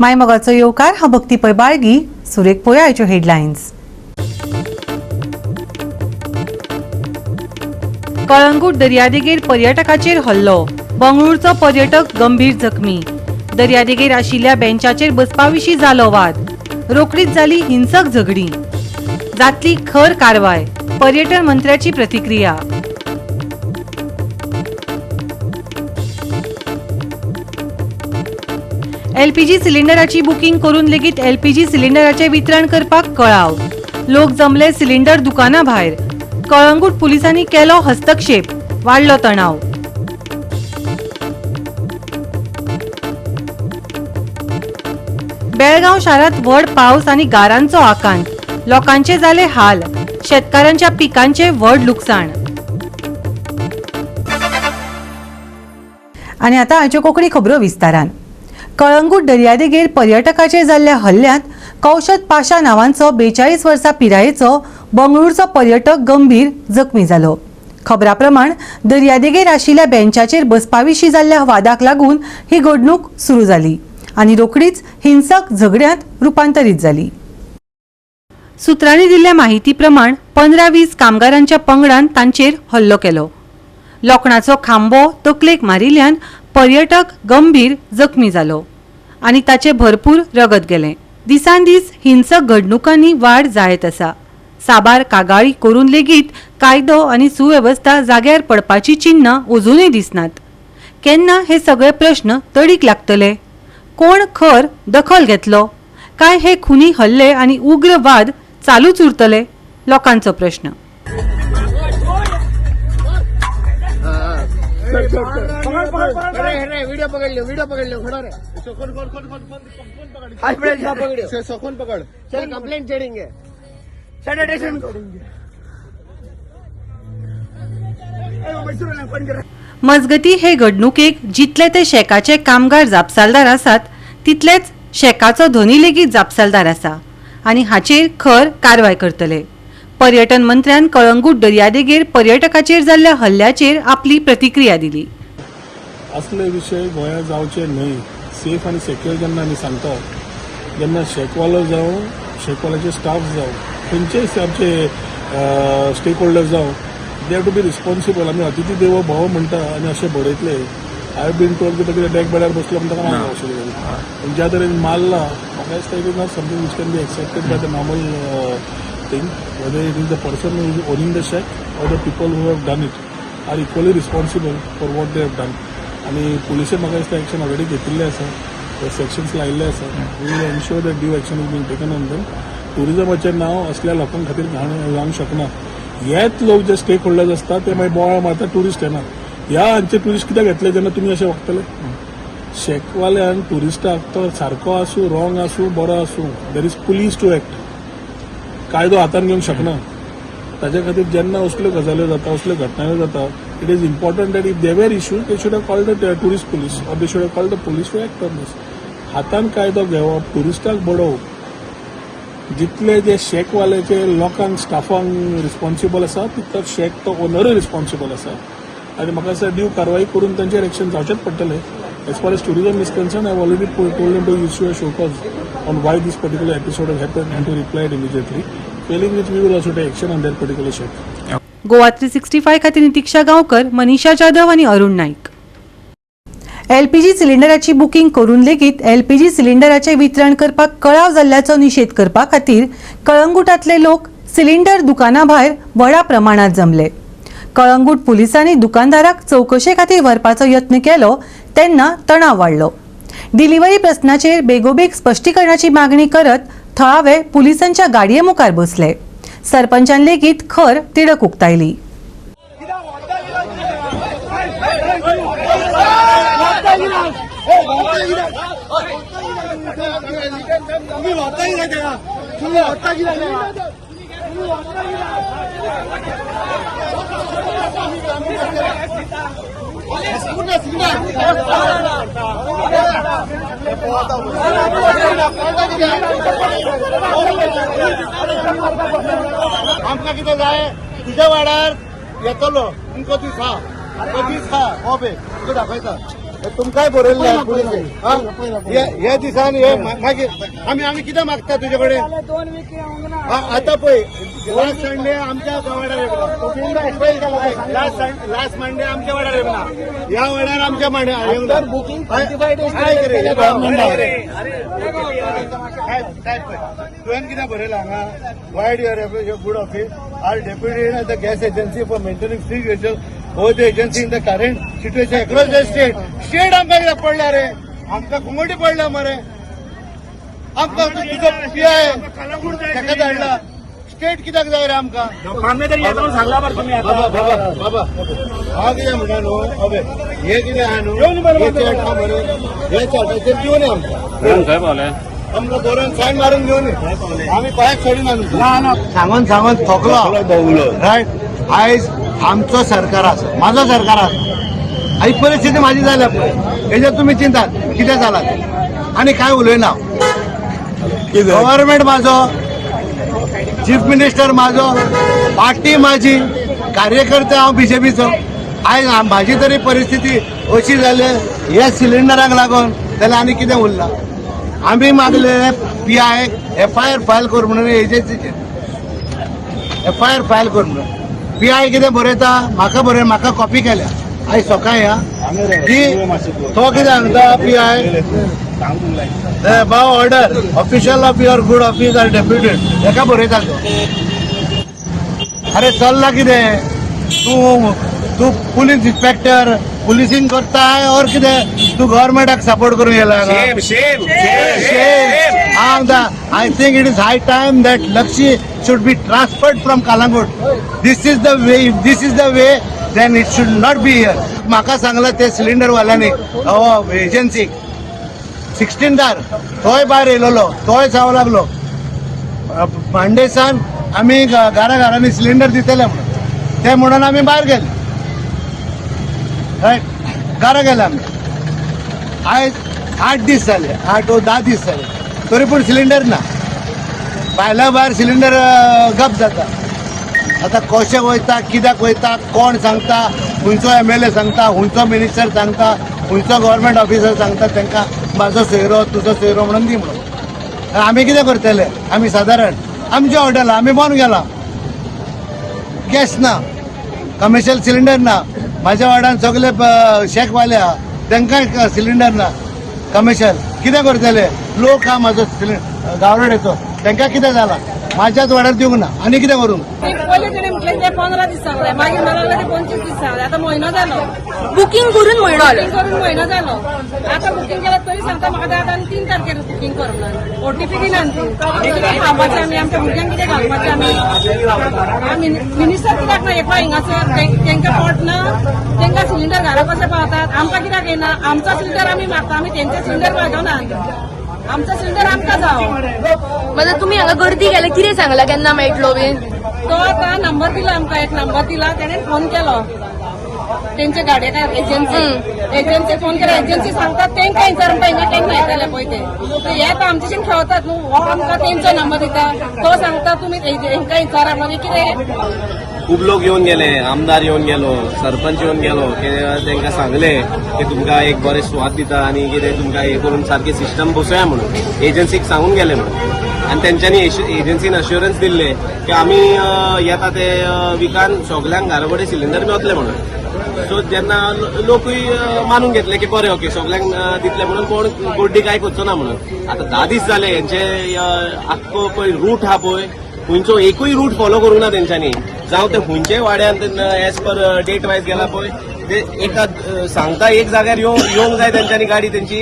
मायमगावचो येवकार हा भक्ती पै बाळगी. सुरेख पळोवया आयच्यो हेडलायन्स. कळंगूट दर्यादेगेर पर्यटकाचेर हल्लो. बंगळुरूचो पर्यटक गंभीर जखमी. दर्यादेगेर आशिल्ल्या बेंचाचेर बसपाविशीं जालो वाद. रोखडीच जाली हिंसक झगडी. जातली खर कारवाय. पर्यटन मंत्र्याची प्रतिक्रिया. एलपीजी सिलिंडराची बुकिंग करून लेगीत एलपीजी सिलिंडराचे वितरण करपाक कळाव. लोक जमले सिलिंडर दुकाना भायर. कळंगूट पुलिसांनी केलो हस्तक्षेप. वाडलो तणाव. बेळगांव शारांत व्हड पावस आनी गारांचो आकांत. लोकांचे जाले हाल. शेतकारांच्या पिकांचे व्हड लुकसाण. आनी आतां आयच्यो कोंकणी खबरो विस्तारान. कळंगूट दर्यादेगेर पर्यटकाचेर जाल्ल्या हल्ल्यांत कौशत पाशा नांवांचो 42 वर्सां पिरायेचो बंगळुरूचो पर्यटक गंभीर जखमी जालो. खबरां प्रमाण दर्यादेगेर आशिल्ल्या बेंचाचेर बसपाविशीं जाल्ल्या वादाक लागून ही घडणूक सुरू जाली आनी रोखडीच हिंसक झगड्यांत रुपांतरीत जाली. सुत्रांनी दिल्ल्या माहिती प्रमाण 15-20 कामगारांच्या पंगडान तांचेर हल्लो केलो. लोखणाचो खांबो तकलेक मारिल्ल्यान पर्यटक गंभीर जखमी जालो आनी ताचे भरपूर रगत गेलें. दिसान दीस हिंसक घडणुकांनी वाड जायत आसा. साबार कागाळी करून लेगीत कायदो आनी सुवेवस्था जाग्यार पडपाची चिन्नां अजूनय दिसनात. केन्ना हे सगळे प्रश्न तडीक लागतले? कोण खर दखल घेतलो? काय हे खुनी हल्ले आनी उग्र वाद चालूच उरतले? लोकांचो प्रश्न. वीडियो पकड़ लो खड़ा रहे पकड़ चल कंप्लेंट चढ़ेंगे सैनिटेशन मजगती हे घडणुकेक जितले ते शेकाचे कामगार जापसालदार आसात तितलेच शेकाचो धनी लेगीत जापसालदार आसा आनी हाचेर खर कारवाय करतले. पर्यटन मंत्र्यान कळंगूट दर्यादेगेर पर्यटकाचेर जाल्ल्या हल्ल्याचेर आपली प्रतिक्रिया दिली. असले विषय गोंया जावचे न्हय. सेफ आनी सेक्युअर जेन्ना आमी सांगता, जेन्ना शेकवालो जावं शेकवाल्याचे स्टाफ जावं खंयचेय आमचे स्टेक होल्डर्स जावं they have to be responsible. आमी अतिथी देवो भव म्हणटा आनी अशें बरयतले. आय हॅव बीन टोल्ड की कितें डॅक बेडार बसलो म्हणटा ताका मारता अशें पूण ज्या तरेन मारला म्हाका दिसता it is not something which can be accepted by the normal thing. Whether it is the person who is owning the shack or the people who have done it are equally responsible for what they have done. आणि पुलिसे म्हाका दिसता action already घेतिल्लें आसा. Sections लायिल्ले आसा. We will ensure that due action is been taken on them. टुरिजमाचें नांव असल्या लोकां खातीर जावंक शकना. हेच लोक जे स्टेक होल्डर्स आसता ते मागीर बोवाळ मारता टुरिस्ट येना. ह्या हांचे टुरिस्ट कित्याक येतले जेन्ना तुमी अशें वागतले? शेकवाल्यान टुरिस्टाक तो सारको आसूं रॉंग आसूं बरो आसूं there is police to act. कायदो हातान घेवंक शकना. ताचे खातीर जेन्ना असल्यो गजाल्यो जाता असल्यो घटना जाता it is important that if there are issues they should have called the tourist police or they should have called the police to act on these. हातान कायदो घेवप टुरिस्टाक बडोवप जितले जे शेकवाल्याचे लोकांक स्टाफांक रिस्पॉन्सिबल आसा तितलो शेक तो ओनरूय रिस्पॉन्सिबल आसा आनी म्हाका दिसता ड्यू कारवाई करून तांचेर एक्शन जावचेच पडटलें. As far as tourism is concern I have already told them to issue a show cause on why this particular episode has happened and to reply it immediately. Failing which we will also take action on that particular shack. Goa 365 खातीर नितीक्षा गांवकर, मनीषा जाधव आनी Arun Naik. LPG सिलिंडराची booking करून लेगीत LPG सिलिंडराचे वितरण करपाक कळाव जाल्ल्याचो निशेध करपा खातीर कळंगूटातले लोक सिलिंडर दुकाना भायर व्हडा प्रमाणात जमले. कळंगूट पुलिसांनी दुकानदाराक चौकशे खातीर व्हरपाचो यत्न केलो तेन्ना तणाव वाडलो. डिलिव्हरी प्रश्नाचेर बेगोबेग स्पश्टीकरणाची मागणी करत थळावे पुलिसांच्या गाडये मुखार बसले. सरपंचान लेगीत खर तिडक उक्तायली. आमकां कितें जाय तुज्या वाड्यार येतलो तुमकां ती खा हो बे तुका दाखयता तुमकांय बरयल्लें पुलिस हे दिसान हे मागीर आमी कितें मागता तुजे कडेन आतां पळय लास्ट संडे आमच्या वाड्यार लास्ट मंडे आमच्या वाड्यार येवना ह्या वाड्यार आमच्या वाड्यार बुकींग 45 days तुवें कितें बरयलां हांगा why'd your good office are deputy the gas agency for maintaining free vehicle who the agency in the current situation across the state आमकां कितें पडला रे आमकां घुमटी पडला मरे आमकां तुजो PI ताका धाडला स्टेट कित्याक जाय रे आमकां सांगला बरं तुम्ही आता बाबा हांव कितें म्हणटा न्हू अबे हे कितें आहा न्हू हे चॅट आहा मरे हे चॅटाचेर घेवन आमकां आमकां बरोवन सायन मारून घेवन आमी पांयाक सोडिना न्हू सांगून थकलो रायट आयज आमचो सरकार आसा म्हाजो सरकार आसा ही परिस्थिती म्हाजी जाल्या पळय हेजेर तुमी चिंतात कितें जालां तें आनी कांय उलयना गव्हर्नमेंट म्हाजो चीफ मिनिस्टर म्हाजो पार्टी म्हाजी कार्यकर्ते हांव बीजेपीचो आयज म्हाजी तरी परिस्थिती अशी जाली हे सिलिंडराक लागून जाल्यार आनी कितें उरलां आमी मागले PI FIR फायल कर म्हणून एजन्सीचेर FIR फायल कर म्हणून PI कितें बरयता म्हाका कॉपी केल्या आयज सकाळीं की तो कितें सांगता PI by order official of your good office are deputed हेका बरयता तो अरे चल्ला कितें तूं पुलीस इन्स्पेक्टर पुलिसिंग करताय और कितें तूं गव्हर्नमेंटाक सपोर्ट करून येयला I think it is high time that Lakshi should be transferred from Kalangut. This is the way. If this is the way, then it should not be here. म्हाका सांगला ते cylinder वाल्यांनी एजन्सी 16दार तोय भायर येयलोलो तोय जावं लागलो मांडेसान आमी घरांनी सिलिंडर दितले म्हणून ते म्हणून आमी भायर गेले रायट घरा गेले आमी आयज 8 दीस जाले 8 वा 10 दीस जाले तरी पूण सिलिंडर ना भायल्या भायर सिलिंडर गप जाता आतां कशें वयता कित्याक वयता कोण सांगता खंयचो MLA सांगता खंयचो मिनिस्टर सांगता खंयचो गव्हर्नमेंट ऑफिसर सांगता तांकां म्हाजो सोयरो तुजो सोयरो म्हणून दी म्हणून आमी कितें करतले आमी सादारण आमच्या हॉटेलां आमी बंद गेला गॅस ना कमर्शियल सिलिंडर ना म्हाज्या वाड्यान सगळे शेकवाले आहा तांकां सिलिंडर ना कमर्शियल कितें करतले लोक हा म्हाजो गावडेचो तांकां कितें जालां म्हाज्याच वाड्यार दिवंक ना आनी कितें करूं पयलीं तेणें म्हटलें ते 15 दीस सांगले मागीर मला लागले 25 दीस सांगले आतां म्हयनो जालो बुकिंग करून म्हयनो जालो करून म्हयनो जालो आतां बुकींग केल्यार तरी सांगता म्हाका आतां 3 तारखेर बुकींग करूंक ना OTP दिना कितें खावपाचें आमी आमच्या भुरग्यांक कितें घालपाचें आमी मिनिस्टर कित्याक ना एकलो हिंगासर तांकां पोट ना तांकां सिलिंडर घरा कशें पावतात आमकां कित्याक येना आमचो सिलिंडर आमी मागता आमी तेंचे सिलिंडर मागना आमचो सिलिंडर आमकां जावं मतलब तुम्ही हांगा गर्दी केल्या कितें सांगला केन्ना मेळटलो बीन तो आतां नंबर दिला आमकां एक नंबर दिला तेणें फोन केलो तेंचे गाडयेकार एजन्सी फोन केला एजन्सी सांगतात तांकां विचारून पळय केन्ना येतले पळय ते हे आतां आमचेशीन खेळतात न्हू हो आमकां तेंचो नंबर दिता तो सांगता तुमी तांकां विचारा मागीर कितें खूप लोक येऊन गेले आमदार येऊन गेलो सरपंच येऊन गेलो की तांकां सांगले की तुमकां एक बरें स्वाद दिता आनी कितें तुमकां हे करून सारकें सिस्टम बसोवया म्हणून एजन्सीक सांगून गेले म्हणून आनी तेंच्यांनी एजन्सीन अश्युरन्स दिल्ले की आमी येता ते विकान सगल्यांक घरा कडेन सिलिंडर मेळटले म्हणून सो जेन्ना लोकूय मानून घेतले की बरें ओके सगल्यांक दितले म्हणून कोण गोड्डी कांय करचो ना म्हणून आतां 10 दीस जाले हेंचे आख्खो पळय रूट आहा पळय खंयचो एकूय रूट फॉलो करूंक ना तेंच्यांनी जावं ते खंयच्याय वाड्यान एज पर डेट वायज गेला पळय ते एका सांगता एक जाग्यार येवंक जाय तेंच्यांनी गाडी तेंची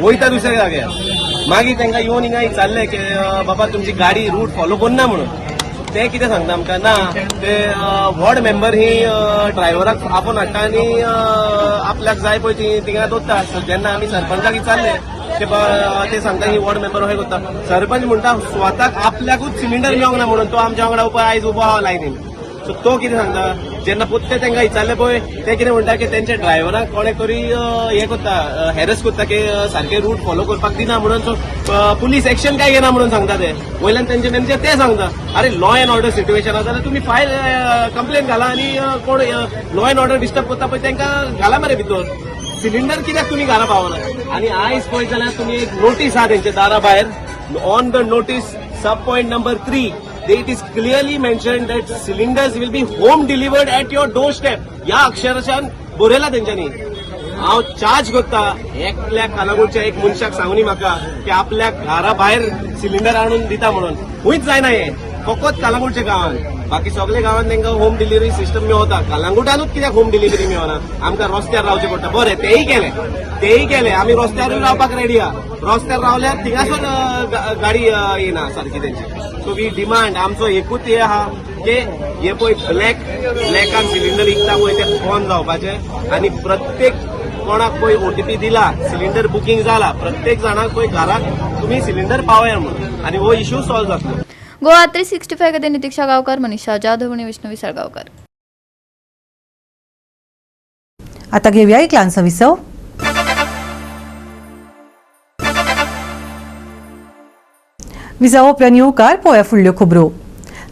वयता दुसऱ्या जाग्यार मागीर तांकां येवन हिंगा विचारलें की बाबा तुमची गाडी रूट फॉलो करना म्हणून ते कितें सांगता आमकां ना ते वॉर्ड मेंबर ही ड्रायव्हराक आपोवन हाडटा आनी आपल्याक जाय पळय ती थिंगा दवरता जेन्ना आमी सरपंचाक विचारलें ते सांगता ही वॉर्ड मेंबर अशें करता सरपंच म्हणटा स्वताक आपल्याकूच सिलिंडर मेळोंक ना म्हणून तो आमच्या वांगडा पळय आयज उबो आहा लायनीन सो तो कितें सांगता जेन्ना पोत्ते तांकां विचारलें पळय ते कितें म्हणटा की तेंच्या ड्रायव्हराक कोणे तरी हे करता हॅरस करता की सारके रूट फॉलो करपाक दिना म्हणून सो पुलीस एक्शन काय घेना म्हणून सांगता ते वयल्यान तेंचे ते सांगता अरे लॉ अँड ऑर्डर सिच्युएशन आसा जाल्यार तुमी फायल कंप्लेन घाला आनी कोण लॉ अँड ऑर्डर डिस्टर्ब करता पळय तांकां घाला मरे भितर सिलिंडर कित्याक तुमी घरा पावना आनी आयज पळयत जाल्यार तुमी एक नोटीस आहा तेंच्या दारा भायर on the notice sub point number 3 it is clearly mentioned that cylinders will be home delivered at your doorstep. ह्या अक्षरशान बरयला तेंच्यांनी. हांव चार्ज करता एकल्या कालागूडच्या एक मनशाक सांगुनी म्हाका की आपल्या घरा भायर सिलिंडर हाडून दिता म्हणून खूंयच जायना हे फकत कालांगूटच्या गांवांत बाकी सगळे गांवांत तांकां होम डिलिव्हरी सिस्टम मेळटा कालांगूटानूच कित्याक होम डिलिव्हरी मेळना आमकां रस्त्यार रावचें पडटा बरें तेय केले आमी रस्त्यारूय रावपाक रेडी आहा रस्त्यार रावल्यार थिंगासून गाडी येना सारकी तेंची सो वी डिमांड आमचो एकूच हे आहा की हे पळय ब्लॅकान सिलिंडर विकता पळय ते बंद जावपाचें आनी प्रत्येक कोणाक पळय ओटीपी दिला सिलिंडर बुकींग जाला प्रत्येक जाणाक पळय घराक तुमी सिलिंडर पावया म्हणून आनी हो इश्यू सॉल्व जातलो. गोवा 365 खातीर नितीक्षा गांवकार मनीषा जाधव आणि विष्णवी साळगांवकर. आता घेऊया एक ल्हानसो विसव. विसव उपरांत येवकार पळोवया फुडल्यो खबरो.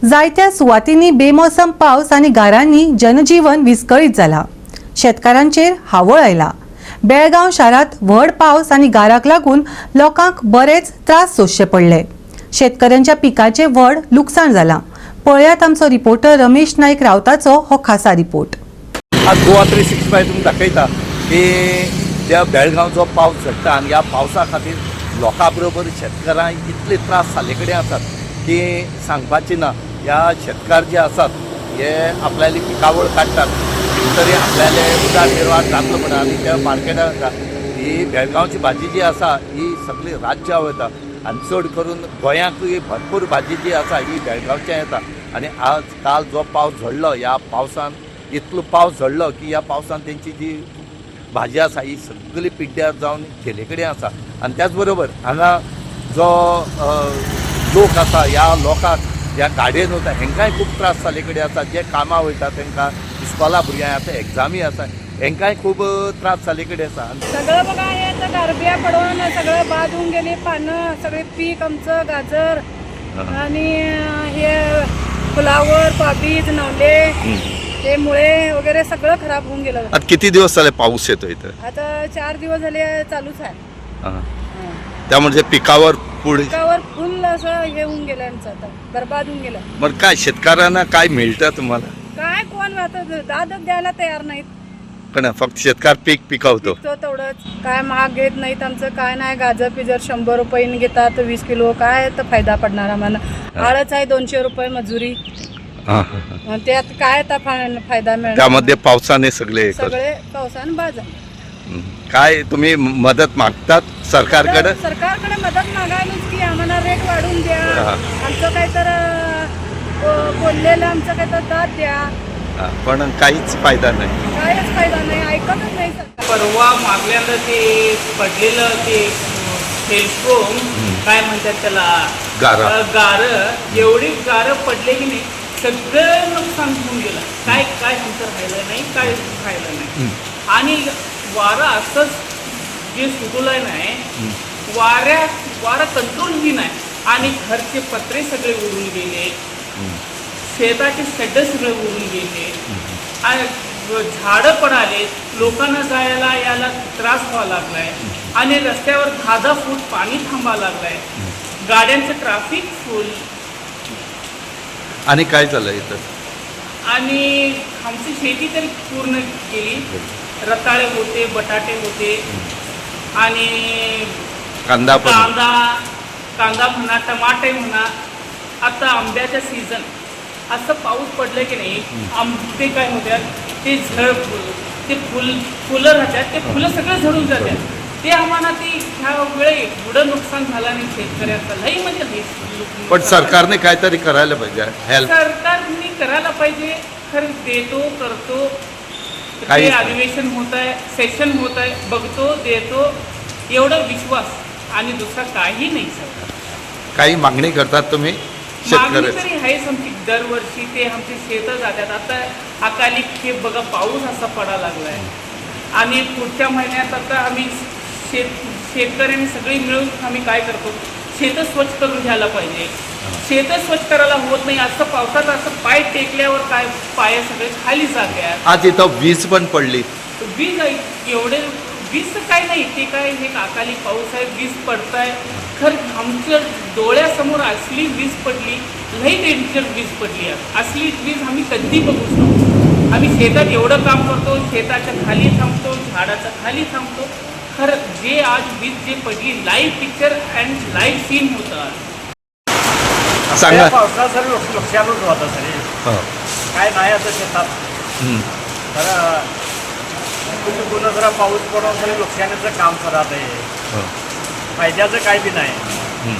जायत्या सुवातींनी बेमोसम पावस आनी गारांनी जनजीवन विस्कळीत जाला. शेतकारांचेर हावळ आयला. बेळगांव शारांत व्हड पावस आनी गाराक लागून लोकांक बरेच त्रास सोंसचे पडले. शेतकऱ्यांच्या पिकांचे व्हड लुकसाण जालां. पळयात आमचो रिपोर्टर रमेश नायक रावताचो हो खासा रिपोर्ट. आज गोवा 365 तुमकां दाखयता की त्या बेळगांवचो पावस झडटा आनी ह्या पावसा खातीर लोकां बरोबर शेतकारांक इतले त्रास जाल्ले कडेन आसात की सांगपाचें ना. ह्या शेतकार जे आसात हे आपल्याली पिकावळ काडटात तरी आपल्याले उदरनिर्वाह जातलो म्हणून आनी त्या मार्केटांत ही बेळगांवची भाजी जी आसा ही सगळी राज्या वता आनी चड करून गोंयांकूय भरपूर भाजी जी आसा ही बेळगांवच्या येता. आनी आज काल जो पावस झडलो ह्या पावसान इतलो पावस झडलो की ह्या पावसान तेंची जी भाजी आसा ही सगळी पिड्ड्यार जावन गेले कडेन आसा. आनी त्याच बरोबर हांगा जो लोक आसा ह्या लोकांक ह्या गाडयेन वता हेंकांय खूब त्रास जाले कडेन आसा. जे कामां वयता तांकां इस्कॉला भुरग्यांक आतां एग्जामी आसा हेंकांय खूब त्रास जाले कडेन आसा. सगळं बघा हे आता गारबिया पडून सगळं बाद होऊन गेली पानं सगळे पीक आमचं गाजर आणि हे फुलावर पाबीज नवले ते मुळे वगैरे सगळं खराब होऊन गेलं. आता किती दिवस जाले पाऊस येतो इथं? आता 4 दिवस झाले चालूच आहे. त्यामुळे पिकावर पुढे पिकावर फुल असं हे होऊन गेलं आमचं आता बरबाद होऊन गेलं. मग काय शेतकऱ्यांना काय मिळतं तुम्हाला? काय कोण आता दादच द्यायला तयार नाहीत. पण फक्त शेतकार पीक पिकवतो तेवढंच काय महाग घेत नाहीत आमचं काय नाही. गाजर पिजर 100 रुपये घेतात 20 किलो काय तर फायदा पडणार आम्हाला. आळच आहे 200 रुपये मजुरी त्यात काय आता फायदा मिळणार. त्यामध्ये पावसाने सगळे पावसानं बाजार. काय तुम्ही मदत मागतात सरकारकडे? सरकारकडे मदत मागायलाच की आम्हाला रेट वाढवून द्या आमचं काय तर बोललेलं आमचं काय तर दाद द्या. पण काहीच फायदा नाही. कायच फायदा नाही ऐकतच नाही सरकार. परवा मागल्यानं ते पडलेलं ते हेलस्ट्रोम काय म्हणतात त्याला गारं एवढी गारं पडले की नाही सगळं नुकसान होऊन गेलं. काय नंतर राहिलं नाही काय राहिलं नाही. आणि वारं असंच जे सुटलं नाही वारं कंट्रोलही नाही आणि घरचे पत्रे सगळे उडून गेले शेताचे शेड्ड सगळे उडून गेले आणि झाडं पडाले लोकांना जायला यायला त्रास व्हावा लागलाय आणि रस्त्यावर 10-10 फूट पाणी थांबा लागलाय गाड्यांचं ट्रॅफिक फुल. आणि काय झालं इथं? आणि आमची शेती तरी पूर्ण गेली. रताळे होते बटाटे होते आणि कांदा म्हणा टमाटे म्हणा. आता आंब्याच्या सीझन असं पाऊस पडलं की नाही आंबे काय होत्यात ते ते फुलं राहतात ते फुलं सगळं झडून जातात. ते आम्हाला ते ह्या वेळी एवढं नुकसान झालं नाही शेतकऱ्यांचं लई म्हणजे. पण सरकारने काहीतरी करायला पाहिजे. सरकारने करायला पाहिजे. खरं देतो करतो ते अधिवेशन होत आहे सेशन होत आहे बघतो देतो एवढं विश्वास आणि दुसरा काही नाही. सरकार काही मागणी करतात तुम्ही? मागणी तरी आहेच आमची दरवर्षी ते आमचे शेतं जातात. आता अकाली हे बघा पाऊस असा पडायला लागलाय आणि पुढच्या महिन्यात आता आम्ही शेतकऱ्यांनी सगळी मिळून आम्ही काय करतो शेतं स्वच्छ करून घ्यायला पाहिजे. शेतं स्वच्छ करायला होत नाही असं पावसात असं पाय टेकल्यावर काय पाय सगळे खाली जातात. आज इथं वीज पण पडली. वीज एवढे वीज काय नाही, ते काय हे अकाली पाऊस आहे, वीज पडताय. खरं आमच्या डोळ्यासमोर असली वीज पडली, लई डेंजर वीज पडली आहे. असली वीज आम्ही कधी बघूच नव्हतो. आम्ही शेतात एवढं काम करतो, शेताच्या खाली थांबतो, झाडाच्या खाली थांबतो. खरं जे आज वीज जे पडली, live picture and live scene होतं. सांगा. पावसाचं सर नुकसानच होतं सर. हो. काय नाही आता शेतात तर कुठं जरा पाऊस पडून सर नुकसानीचं काम करत आहे. फायद्याचं काय बी नाही.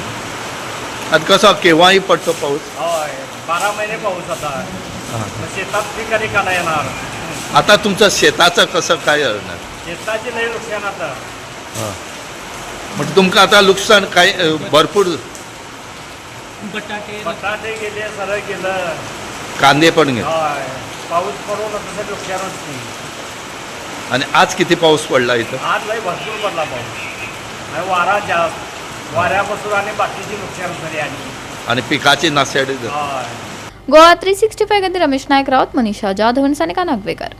आता कसं केव्हाही पडतो पाऊस. होय, 12 महिने पाऊस आता. मग शेतात पिकाने का नाही येणार. आता तुमचं शेताचं कसं काय होणार. शेताची लई नुकसान आता. म्हणजे तुमचं आता नुकसान काय भरपूर. बटाटे गेले, सरळ गेलं, कांदे पण गेले. होय, पाऊस पडून तसं नुकसानच नाही. आणि आज किती पाऊस पडला इथं. आज लई भरपूर पडला पाऊस आणि वारा जास्त. वाऱ्यापासून आणि बाकीची नुकसान झाली आणि पिकाची नासाडी. होय. गोवा 365 मध्ये रमेश नायक राऊत, मनीषा जाधव आणि सानिका नागवेकर.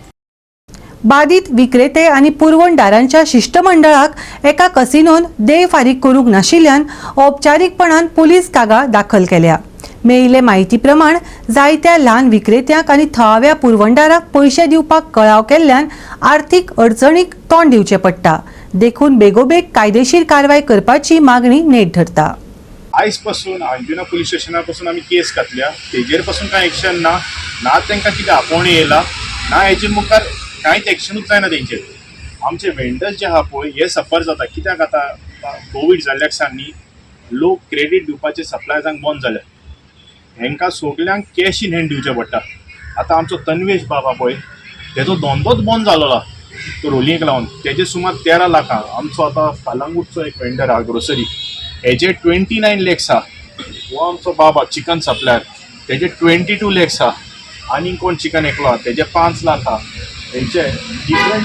बाधित विक्रेते आणि पुरवणदारांच्या शिष्टमंडळाक एका कसिनोन देय फारीक करूंक नाशिल्ल्यान औपचारीकपणान पुलीस कागाळ दाखल केल्या. मेळिल्ले म्हायती प्रमाण जायत्या ल्हान विक्रेत्यांक आनी थळाव्या पुरवणदाराक पयशे दिवपाक कळाव केल्ल्यान आर्थीक अडचणीक तोंड दिवचें पडटा. देखून बेगोबेग कायदेशीर कारवाय करपाची मागणी नेट धरता. आयज पासून अंजुना पुलीस स्टेशना पासून आमी केस घातल्या. तेजेर पासून कांय एक्शन ना. ना तांकां कितें आपोवणी येयला, ना हेजे मुखार कांयच एक्शनूच जायना तेंचेर. आमचे वेंडर्स जे आहा पळय हे सफर जाता. कित्याक आतां कोवीड जाल्ल्याक सारनी लोक क्रेडीट दिवपाचे सप्लायजांक बंद जाले. हेंकां सगल्यांक कॅश इन हँड दिवचें पडटा. आतां आमचो तन्वेश बाबा पळय तेजो धंदोच बंद जालोला तो रोलयेक लावन. तेजे सुमार 13 लाखां. आमचो आतां फालांगूटचो एक वेंडर आहा ग्रोसरी, हेजे 29 लॅक्स आहा. हो आमचो बाबा चिकन सप्लायर, तेजे 22 लॅक्स आहा. आनी कोण चिकन एकलो आहा तेजे 5 लाख आहा. हेंचे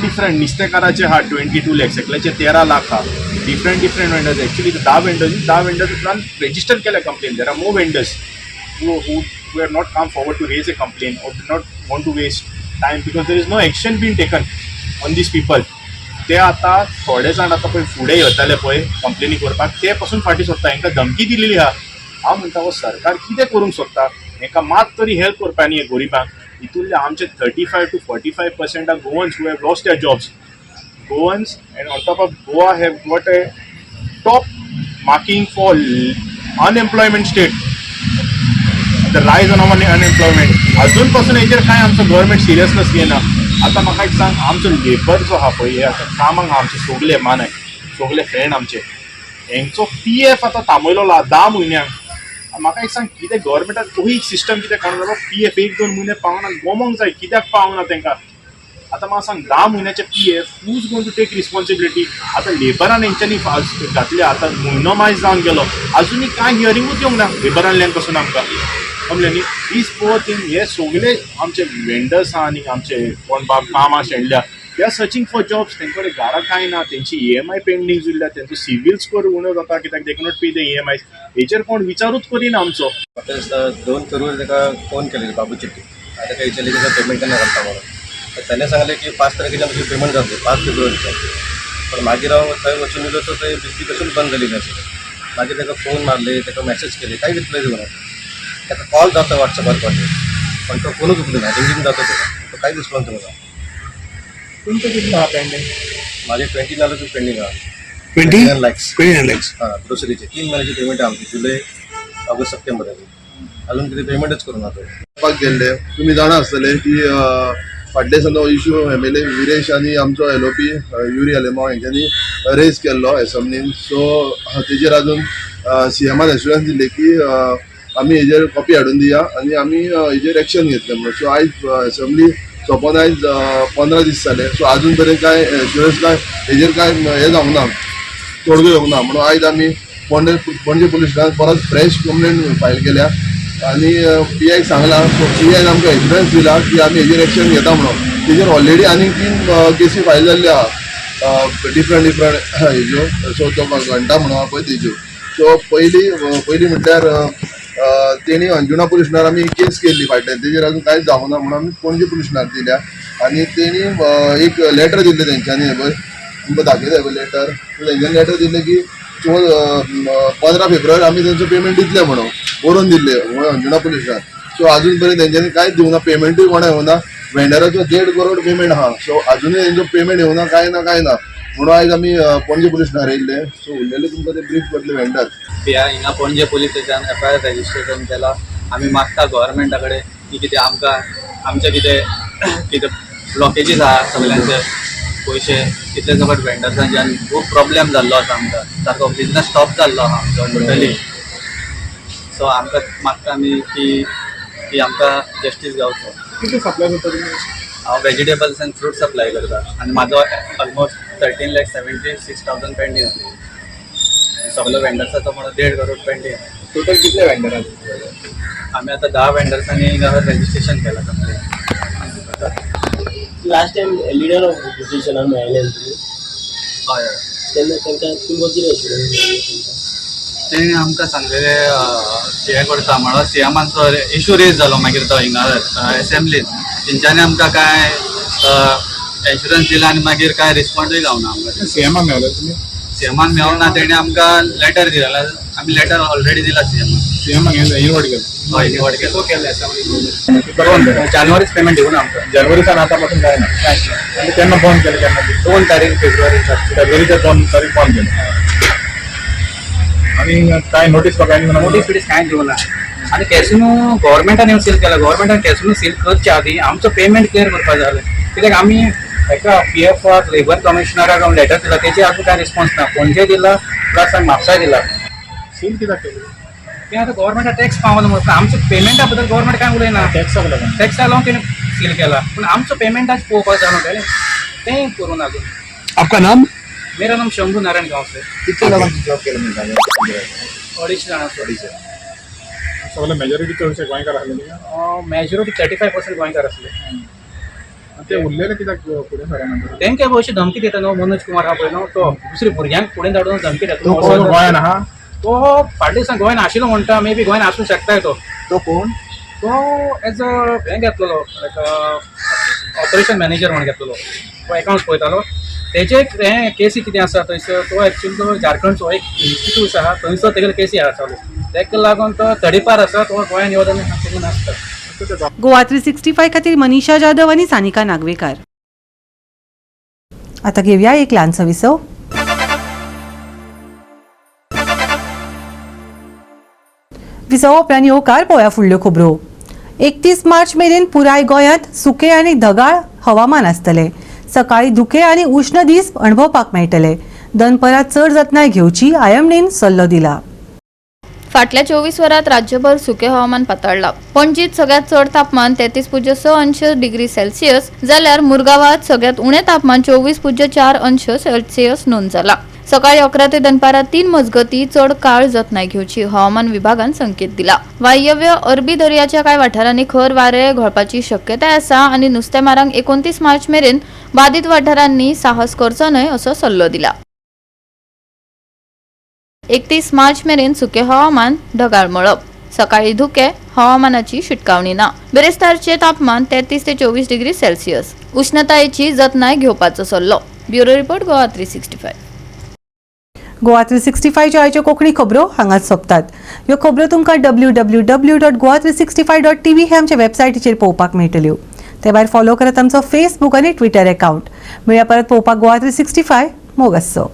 डिफरंट नुस्तेकाराचे आहा 22 लॅक्स, एकल्याचे 13 लाख आहा. Different vendors. एक्चुअली 10 वेंडर्सांतल्यान रेजिस्टर केल्या complain. There are more vendors who have not come forward to raise a complaint or do not want to waste time because there is no action being taken on these people. ते आता थोडे जाण आता पळय फुडें येताले पळय कंप्लेनी करपाक, ते पासून फाटी सोदता. हांकां धमकी दिलेली आहा. हांव म्हणटा हो सरकार कितें करूंक सोदता. हांकां मात तरी हेल्प करपा न्ही गोरिबांक. हितूंतले आमचे 35 to 45% are Goans who have lost their jobs. Goans and on top of Goa have got a top marking for unemployment state. The rise on unemployment. अजून पासून हेचेर कांय आमचो गव्हर्मेंट सिरियसनेस घेना. आता म्हाका एक सांग, आमचो लेबर जो आहा पळय हे आतां कामाक आमचे सगळे मानाय सगळे फ्रेंड आमचे, हेंचो PF आतां थांबयलो 10 म्हयन्यांक. म्हाका एक सांग, कितें गव्हर्मेंटान तोही सिस्टम कितें काडून PF 1-2 म्हयने पावना गोमोंक जाय. कित्याक पावना तांकां. आतां म्हाका सांग 10 म्हयन्याचे PF who's going to take responsibility. आतां लेबरान हेंच्यांनी घातले. आतां म्हयनो मायज जावन गेलो, अजुनूय कांय हियरिंगूच येवंक ना लेबरांतल्यान पासून आमकां. समजलें न्ही. दीस पोर थिंग हे सगळे आमचे वेंडर्स आहा आनी आमचे कोण बाब कामां शेणल्या they are searching for jobs. तेंचे कडेन घरां कांय ना. तेंची EMI पेंडींग उरल्या. तेंचो सिवील स्कोर उणो जाता कित्याक दे कॅनॉट पे द EMIs. हेचेर कोण विचारूच करिना आमचो. 2 करोड ताका फोन केले बाबू चिट्टी. आता काही विचारले की पेमेंट करणार घालता म्हणून. तर त्याने सांगले की 5 तारखेच्या म्हणजे पेमेंट जातले 5 फेब्रुवारीच्या. पण मागीर हांव थंय वचून येयलो तर थंय बिजली पासून बंद जाली नाशिल्ली. मागीर ताका फोन मारले, ताका मॅसेज केले, काही रिप्लाय दिवना. ताका कॉल जाता वॉट्सॅपार पाठवून, पण तो फोनूच उखलिना. रिंगींग जाता तो काही रिस्पॉन्स दिवना. तुमचं किती आहा पेंडींग. माझे 29 लाख पेंडींग आहा. 29 lakhs. हां, ग्रोसरीचे 3 महिन्याची पेमेंट आहे आमची. जुलै, ऑगस्ट, सप्टेंबर अजून कितें पेमेंटच करूना तो. गेल्ले तुम्ही जाणा आसतले की फाटल्या दिसांचो इश्यू MLA विरेश आनी आमचो LOP युरी आलेमांव हेंच्यांनी रेज केल्लो एसम्बलीन. सो तेजेर अजून CMान एश्युरन्स दिले की आमी हेजेर कॉपी हाडून दिया आनी आमी हेजेर एक्शन घेतले म्हणून. सो आयज एसम्बली सोंपोन आयज 15 दीस जाले. सो अजून तरी कांय एश्युरन्स कांय हेजेर कांय हे जावंक ना, तोडगो येवंक ना. म्हणून आयज आमी पणजे पुलीस स्टेशनान परत फ्रेश कंप्लेंट फायल केल्या आनी PIक सांगला. सो PIन आमकां एश्युरन्स दिला की आमी हेजेर एक्शन घेता म्हणून. तेजेर ऑलरेडी आनी 3 केसी फायल जाल्ल्यो आहा डिफरंट हेज्यो. सो तो घंटा म्हणून आहा पळय तेज्यो. सो पयली म्हटल्यार तेणी अंजुना पुलीस स्टेशनार आमी केस केल्ली फाटल्यान. तेजेर अजून कांयच जावंक ना म्हणून आमी पणजे पुलीस स्टेशनार दिल्या. आनी तेणी एक लेटर दिल्लें तेंच्यांनी पळय तुमकां दाखयता पळय लेटर, तेंच्यांनी लेटर दिलें की 15 फेब्रुवारी आमी तेंचो पेमेंट दितले म्हणून बरोवन दिल्ले अंजुना पुलिसांत. सो अजून पर्यंत तेंच्यांनी कांयच दिवना, पेमेंटूय कोणा येवना. वेंडराचो 1.5 करोड पेमेंट आहा, सो अजूनय तेंचो पेमेंट येवना, कांय ना म्हणून आयज आमी पणजे पुलीस थारयल्ले. सो उरलेले तुमकां ते ब्रीफ करतले वेंडर. हिंगा पणजे पुलीस स्टेशन FIR रजिस्ट्रेशन केला. आमी मागता गव्हर्मेंटा कडेन की कितें आमकां आमचे कितें ब्लॉकेजीस आहा सगळ्यांचे पयशे कितले सगळे वेंडर्सांचे आनी खूब प्रॉब्लेम जाल्लो आसा आमकां. सारको बिजनस स्टॉप जाल्लो आहा आमचो टोटली. सो आमकां मागता आमी की आमकां जस्टीस गावचो. किती सप्लाय करता तुम्ही? हांव वेजिटेबल्स एंड फ्रूट सप्लाय करता आनी म्हाजो ऑलमोस्ट 13,76,000 पेंडींग आसा. सगळो वेंडर्साचो म्हणून 1.5 करोड पेंडींग. टोटल कितले वेंडर आहात? आमी आतां 10 वेंडर्सांनी हिंगा रजिस्ट्रेशन केलां complete. Last time leader of ऑपोजिशनाक मेळ्ळे तुमी, हय तेन्ना तांकां तुमकां कितें आशिल्लें? तेणी आमकां सांगलेलें हें करता म्हणून CMांचो इशू रेज जालो मागीर तो हिंगा एसेंब्लीन. तेंच्यांनी आमकां कांय एश्युरन्स दिला आनी मागीर कांय रिस्पॉन्डूय गावना आमकां. सीएमाक मेळ्ळे तुमी? CMाक मेळोना. तेणी आमकां लेटर दिलें, आमी लेटर ऑलरेडी दिला सीएमाक इनवर्ट केलं. हय निवड केलो. परवान जानेवारीच पेमेंट दिवं ना आमकां. जानेवारीच्यान आतापासून काय ना. आणि केन्ना बंद केलं केन्ना? 2 तारीख फेब्रुवारी. फेब्रुवारीच्या 2 तारीख बंद केलं. आणि काय नोटीस बघायला नोटीस बिटीस कांय दिवं ना. आनी कॅसिनो गव्हर्मेंटान येवन सील केला. गव्हर्मेंटान कॅसिनो सील करचे आदी आमचो पेमेंट क्लियर करपाक जाय. कित्याक आमी एका PFाक लेबर कमिशनराक हांव लेटर दिला, तेचे आजून कांय रिस्पॉन्स ना. पणजे दिला प्लस आमी म्हापसाय दिला. सील कित्याक केलं? तें आतां गव्हर्मेंटान टॅक्स पावना म्हणून आमच्या पेमेंटा बद्दल गव्हर्मेंट कांय उलयना. टॅक्साक लागून. टॅक्सा लावन तेणी सील केला, पूण आमचो पेमेंटाच पळोवपाक जाय न्हू तें करून अजून. आपका नाम? मेरा नाम शंभू नारायण गांवसे. कितने लोकांची जॉब केलं म्हणतात? 250 जाणांचो. सगळं मेजॉरिटी चडशे गोंयकार आसलेले. मेजॉरिटी 35% गोंयकार आसले. ते उरलेले कित्याक फुडें सरानंतर? तेंकां अशी धमकी दिता न्हू. मनोज कुमार आहा पळय न्हू, तो दुसरे भुरग्यांक फुडें धाडून धमकी तो कोण दिता. गोंयान आहा? तो फाटल्या दिसांक गोंयान आशिल्लो म्हणटा. मे बी गोंयान आसूंक शकताय तो. तो कोण? तो एज अ हें घेतलेलो ऑपरेशन मॅनेजर म्हणून घेतलेलो. तो एकाउंट्स पळयतालो. तेजे हें केसी कितें आसा थंयसर, तो एक्चुअली तो झारखंडचो एक इन्स्टिट्यूट आहा थंयसर तेगेले केसी आहा चालू. तेका लागून तो तडीपार आसा. तो गोंयान येवदां तेगे नासता. गोवा 365 खातीर मनीषा जाधव आणि सानिका नागवेकर. आता घेऊया एक ल्हानसो विसव. विसव उपरांत येवकार पळोवया फुडल्यो खबरो. 31 मार्च मेरेन पुराय गोंयांत सुके आनी ढगाळ हवामान आसतलें. सकाळी धुके आनी उश्ण दीस अणभवपाक मेळटले. दनपरां चड जतनाय घेवची IMDन सल्लो दिला. फाटल्या 24 वरांत राज्यभर सुके हवामान पातळ्ळां. पणजीत सगळ्यात चड तापमान 33.6 डिग्री सेल्सियस जाल्यार मुरगांवात सगळ्यात उणें तापमान 24.4 सेल्सियस नोंद जालां. सकाळी 11 ते दनपारां 3 मजगती चड काळ जतनाय घेवची हवामान विभागान संकेत दिला. वायव्य अरबी दर्याच्या कांय वाठारांनी खर वारे घोळपाची शक्यताय आसा आनी नुस्तेमारांक 29 मार्च मेरेन बाधित वाठारांनी साहस करचो न्हय असो सल्लो दिला. 31 मार्च मेरेन सुके हवामान, ढगाळ मळब. सकाळी धुके, हवामानाची शिटकावणी ना. बेरेस्तारचे तापमान 33 ते 24 डिग्री सेल्सियस. उष्णतायेची जतनाय घेवपाचो सल्लो. Bureau report Goa 365. गोवा 365 च्या आयच्यो कोंकणी खबरो हांगाच सोंपतात. ह्यो खबरो तुमकां www.goa365.tv हे आमच्या वेबसायटीचेर पळोवपाक मेळटल्यो. ते भायर फॉलो करात आमचो फेसबूक आनी ट्विटर अकाउंट. मेळया परत पळोवपाक गोवा 365. मोग आसचो.